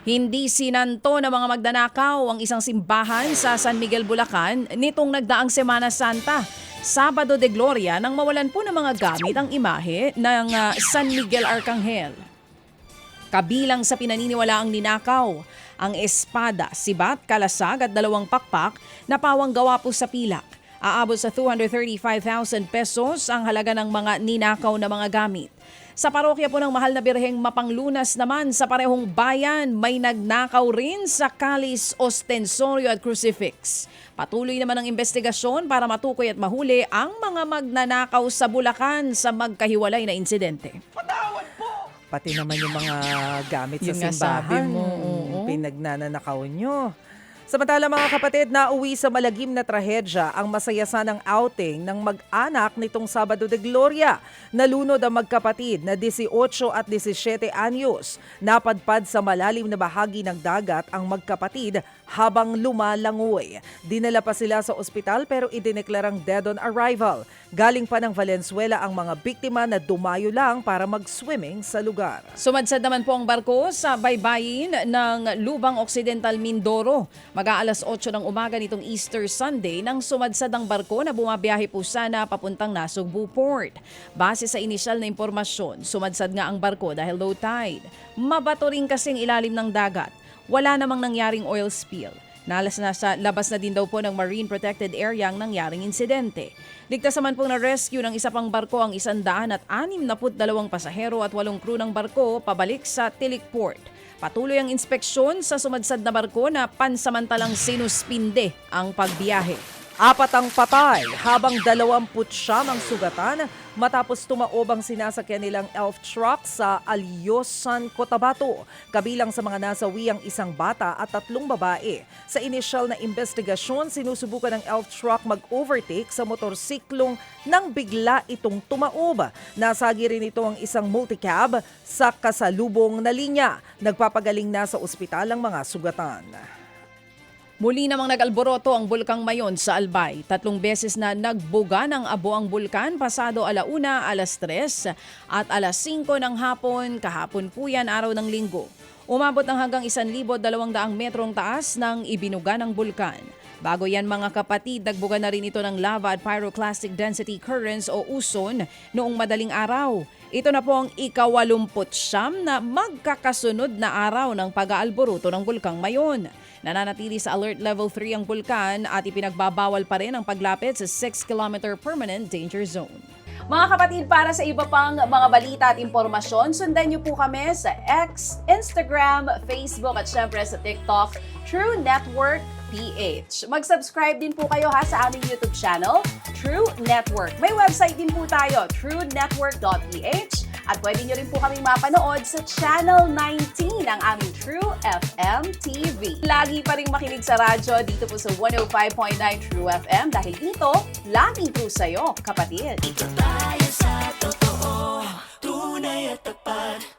Hindi sinanto ng mga magnanakaw ang isang simbahan sa San Miguel, Bulacan nitong nagdaang Semana Santa. Sabado de Gloria nang mawalan po ng mga gamit ang imahe ng San Miguel Arcangel. Kabilang sa pinaniniwalaang ninakaw, ang espada, sibat, kalasag at 2 pakpak na pawang gawa po sa pilak. Aabot sa 235,000 pesos ang halaga ng mga ninakaw na mga gamit. Sa parokya po ng Mahal na Birheng Mapanglunas naman sa parehong bayan, may nagnakaw rin sa kalis, ostensorio at crucifix. Patuloy naman ang investigasyon para matukoy at mahuli ang mga magnanakaw sa Bulacan sa magkahiwalay na insidente. Pati naman yung mga gamit sa Yun nga simbahan, sabi mo, oo. pinagnanakaw nyo. Samantala mga kapatid, nauwi sa malagim na trahedya ang masayasanang outing ng mag-anak nitong Sabado de Gloria. Nalunod ang magkapatid na 18 at 17 anyos. Napadpad sa malalim na bahagi ng dagat ang magkapatid habang lumalangoy. Dinala pa sila sa ospital pero idineklarang dead on arrival. Galing pa ng Valenzuela ang mga biktima na dumayo lang para mag-swimming sa lugar. Sumadsad naman po ang barko sa baybayin ng Lubang Occidental, Mindoro. Mag-aalas 8 ng umaga nitong Easter Sunday nang sumadsad ang barko na bumabiyahe po sana papuntang Nasugbu Port. Base sa inisyal na impormasyon, sumadsad nga ang barko dahil low tide. Mabato rin kasing ilalim ng dagat. Wala namang nangyaring oil spill. Labas na din daw po ng Marine Protected Area ang nangyaring insidente. Ligtas naman pong na-rescue ng isa pang barko ang 162 pasahero at 8 crew ng barko pabalik sa Tilic Port. Patuloy ang inspeksyon sa sumadsad na barko na pansamantalang sinuspinde ang pagbiyahe. 4 ang patay habang 29 ang sugatan matapos tumaob ang sinasakyan nilang elf truck sa Alyosan, Cotabato. Kabilang sa mga nasawi ang 1 bata at 3 babae. Sa inisyal na investigasyon, sinusubukan ng elf truck mag-overtake sa motorsiklong nang bigla itong tumaob. Nasagi rin ito ang isang multicab sa kasalubong na linya. Nagpapagaling na sa ospital ang mga sugatan. Muli namang nag-alboroto ang Bulkang Mayon sa Albay. 3 beses na nagbuga ng abo ang bulkan pasado 1:00, 3:00 at 5:00 ng hapon. Kahapon po yan, araw ng linggo. Umabot ng hanggang 1,200 metrong taas ng ibinuga ng bulkan. Bago yan mga kapatid, nagbuga na rin ito ng lava at pyroclastic density currents o USON noong madaling araw. Ito na po ang ika-89 na magkakasunod na araw ng pag-aalboruto ng Bulkang Mayon. Nananatili sa Alert Level 3 ang bulkan at ipinagbabawal pa rin ang paglapit sa 6-kilometer permanent danger zone. Mga kapatid, para sa iba pang mga balita at impormasyon, sundan niyo po kami sa X, Instagram, Facebook at syempre sa TikTok, True Network PH. Mag-subscribe din po kayo sa aming YouTube channel, True Network. May website din po tayo, truenetwork.ph. At pwede nyo rin po kaming mapanood sa Channel 19 ng aming True FM TV. Lagi pa rin makinig sa radyo dito po sa 105.9 True FM dahil dito, laging true sa'yo, kapatid. Dito tayo sa totoo, tunay at tapat.